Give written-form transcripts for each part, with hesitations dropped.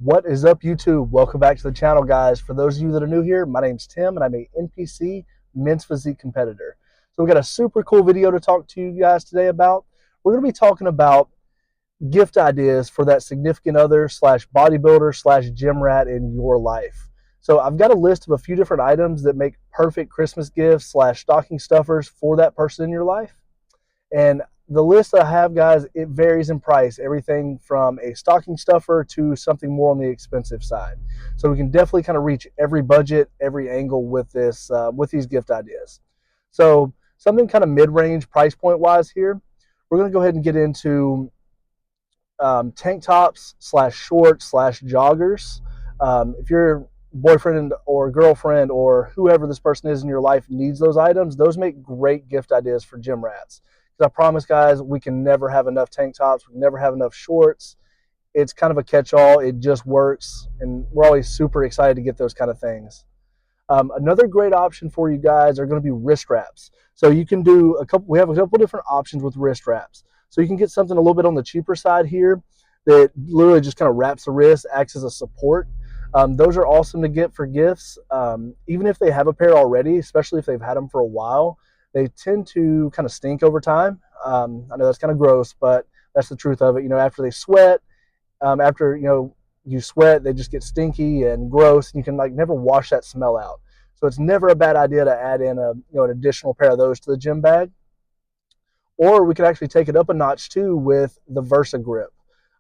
What is up, YouTube? Welcome back to the channel, guys. For those of you that are new here, my name's Tim, and I'm a NPC men's physique competitor. So we got a super cool video to talk to you guys today about. We're going to be talking about gift ideas for that significant other slash bodybuilder slash gym rat in your life. So I've got a list of a few different items that make perfect Christmas gifts slash stocking stuffers for that person in your life. And the list I have, guys, it varies in price. Everything from a stocking stuffer to something more on the expensive side. So we can definitely kind of reach every budget, every angle with this, with these gift ideas. So something kind of mid-range price point wise here. We're going to go ahead and get into tank tops slash shorts slash joggers. If your boyfriend or girlfriend or whoever this person is in your life needs those items, those make great gift ideas for gym rats. I promise, guys, we can never have enough tank tops. We can never have enough shorts. It's kind of a catch-all. It just works, and we're always super excited to get those kind of things. Another great option for you guys are going to be wrist wraps. So you can do a couple. We have a couple different options with wrist wraps. So you can get something a little bit on the cheaper side here that literally just kind of wraps the wrist, acts as a support. Those are awesome to get for gifts, even if they have a pair already, especially if they've had them for a while. They tend to kind of stink over time. I know that's kind of gross, but that's the truth of it. After they sweat, after you sweat, they just get stinky and gross, and you can never wash that smell out. So it's never a bad idea to add in an additional pair of those to the gym bag. Or we could actually take it up a notch too with the Versa Grip.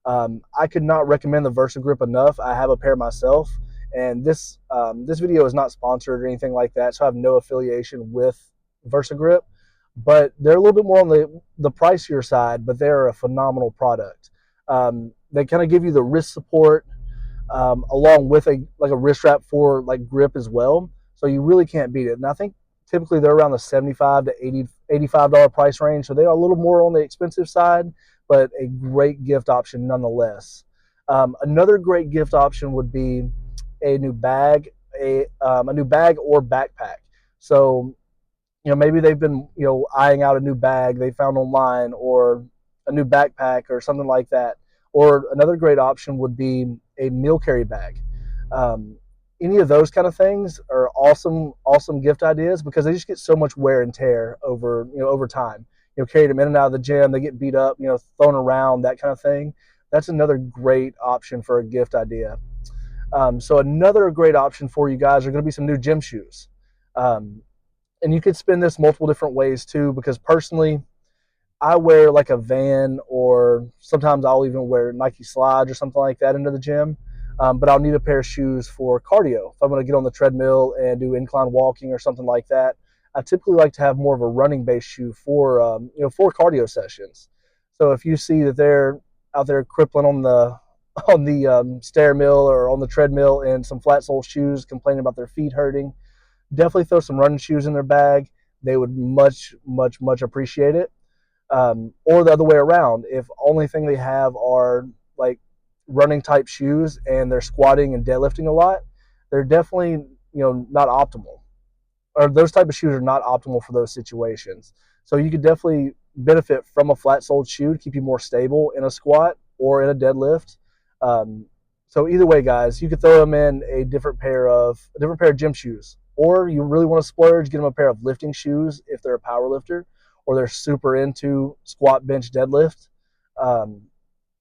I could not recommend the Versa Grip enough. I have a pair myself, and this video is not sponsored or anything like that, so I have no affiliation with Versa Grip, but they're a little bit more on the pricier side, but they're a phenomenal product. They kind of give you the wrist support along with a wrist wrap for grip as well, so you really can't beat it. And I think typically they're around the $75 to $85 price range, so they are a little more on the expensive side, but a great gift option nonetheless. Another great gift option would be a new bag, a new bag or backpack. So maybe they've been, eyeing out a new bag they found online or a new backpack or something like that. Or another great option would be a meal carry bag. Any of those kind of things are awesome gift ideas because they just get so much wear and tear over time. Carry them in and out of the gym, they get beat up, thrown around, that kind of thing. That's another great option for a gift idea. So another great option for you guys are going to be some new gym shoes. And you could spin this multiple different ways too, because personally, I wear like a Van, or sometimes I'll even wear Nike slides or something like that into the gym. But I'll need a pair of shoes for cardio. If I'm going to get on the treadmill and do incline walking or something like that, I typically like to have more of a running based shoe for for cardio sessions. So if you see that they're out there crippling on the stair mill or on the treadmill in some flat sole shoes, complaining about their feet hurting, definitely throw some running shoes in their bag. They would much appreciate it. Or the other way around, if only thing they have are like running type shoes and they're squatting and deadlifting a lot, they're definitely not optimal. Or those type of shoes are not optimal for those situations. So you could definitely benefit from a flat soled shoe to keep you more stable in a squat or in a deadlift. So either way, guys, you could throw them in a different pair of gym shoes. Or you really want to splurge, get them a pair of lifting shoes if they're a power lifter, or they're super into squat, bench, deadlift.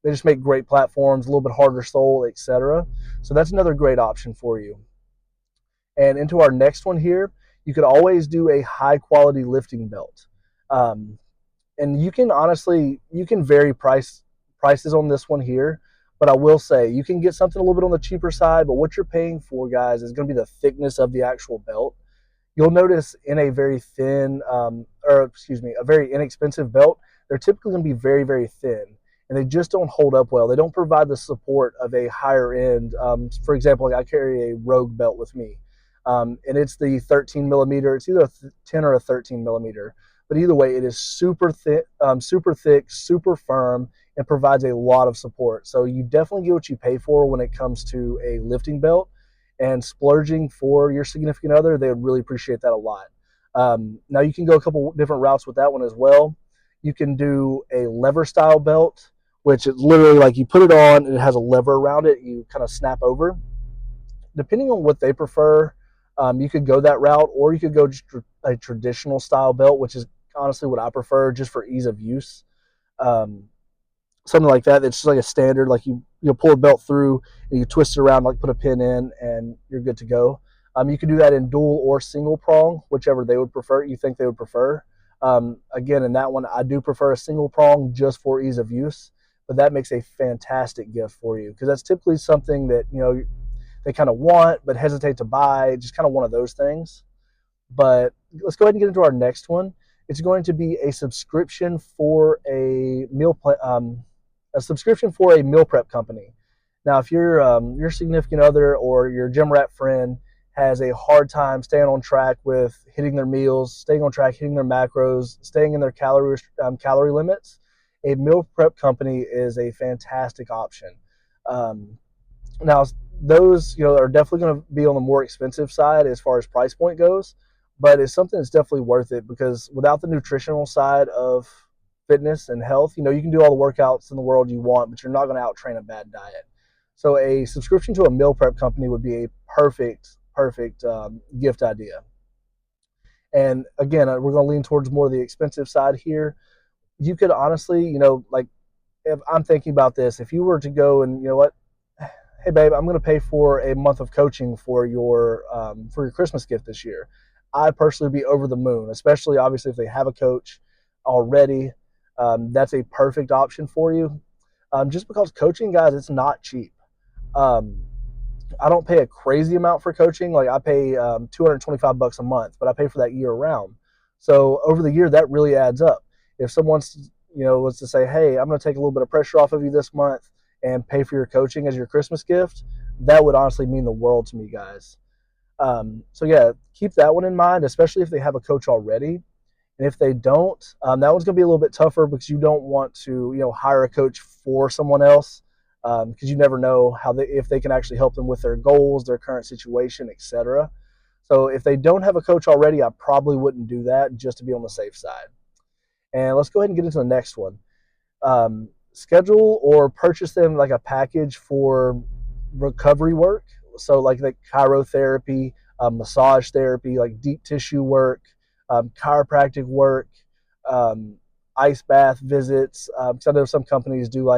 They just make great platforms, a little bit harder sole, etc. So that's another great option for you. And into our next one here, you could always do a high quality lifting belt. And you can vary prices on this one here. But I will say, you can get something a little bit on the cheaper side, but what you're paying for, guys, is going to be the thickness of the actual belt. You'll notice in a very thin, a very inexpensive belt, they're typically going to be very, very thin, and they just don't hold up well. They don't provide the support of a higher end. For example, I carry a Rogue belt with me, and it's the 13 millimeter. It's either a 10 or a 13 millimeter. But either way, it is super thick, super firm, and provides a lot of support. So you definitely get what you pay for when it comes to a lifting belt. And splurging for your significant other, they would really appreciate that a lot. Now you can go a couple different routes with that one as well. You can do a lever style belt, which is literally like you put it on and it has a lever around it. You kind of snap over. Depending on what they prefer, you could go that route, or you could go just a traditional style belt, which is honestly what I prefer, just for ease of use. Um, Something like that. It's just like a standard, like you pull a belt through and you twist it around, like put a pin in, and you're good to go. You can do that in dual or single prong, whichever they would prefer. You think they would prefer. Again, in that one, I do prefer a single prong just for ease of use, but that makes a fantastic gift for you because that's typically something that they kind of want but hesitate to buy. Just kind of one of those things. But let's go ahead and get into our next one. It's going to be a subscription for a subscription for a meal prep company. Now, if your significant other or your gym rat friend has a hard time staying on track with hitting their meals, staying on track, hitting their macros, staying in their calorie limits, a meal prep company is a fantastic option. Um, Now, those are definitely going to be on the more expensive side as far as price point goes, but it's something that's definitely worth it because without the nutritional side of fitness and health, you can do all the workouts in the world you want, but you're not going to out train a bad diet. So a subscription to a meal prep company would be a perfect gift idea. And again, we're going to lean towards more of the expensive side here. You could honestly, like if I'm thinking about this, if you were to go and what, hey babe, I'm going to pay for a month of coaching for your Christmas gift this year. I personally would be over the moon, especially obviously if they have a coach already. That's a perfect option for you. Just because coaching, guys, it's not cheap. Um, I don't pay a crazy amount for coaching. Like I pay $225 a month, but I pay for that year round. So over the year, that really adds up. If someone's was to say, hey, I'm going to take a little bit of pressure off of you this month and pay for your coaching as your Christmas gift, that would honestly mean the world to me, guys. So yeah, keep that one in mind, especially if they have a coach already. And if they don't, that one's going to be a little bit tougher because you don't want to, hire a coach for someone else because you never know if they can actually help them with their goals, their current situation, etc. So if they don't have a coach already, I probably wouldn't do that just to be on the safe side. And let's go ahead and get into the next one. Schedule or purchase them like a package for recovery work. So like the chirotherapy, massage therapy, like deep tissue work, chiropractic work, um, ice bath visits. Because I know some companies do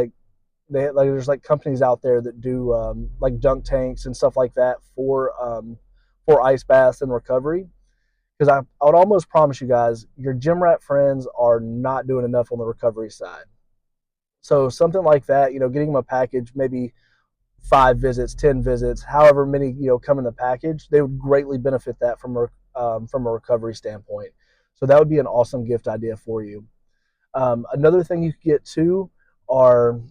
there's like companies out there that do like dunk tanks and stuff like that for ice baths and recovery. Because I would almost promise you guys, your gym rat friends are not doing enough on the recovery side. So something like that, getting them a package, maybe 5 visits, 10 visits, however many come in the package, they would greatly benefit that from a recovery standpoint. So that would be an awesome gift idea for you. Another thing you could get too are,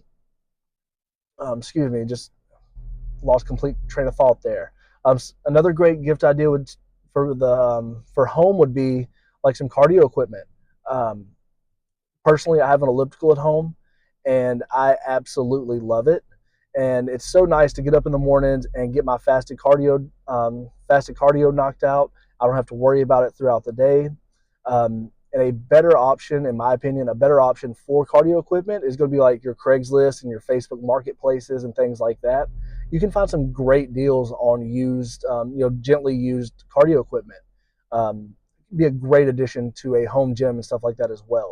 excuse me, just lost complete train of thought there. Another great gift idea for home would be like some cardio equipment. Um, Personally, I have an elliptical at home, and I absolutely love it. And it's so nice to get up in the mornings and get my fasted cardio knocked out. I don't have to worry about it throughout the day. And a better option, in my opinion, a better option for cardio equipment is going to be like your Craigslist and your Facebook marketplaces and things like that. You can find some great deals on used, gently used cardio equipment. Be a great addition to a home gym and stuff like that as well.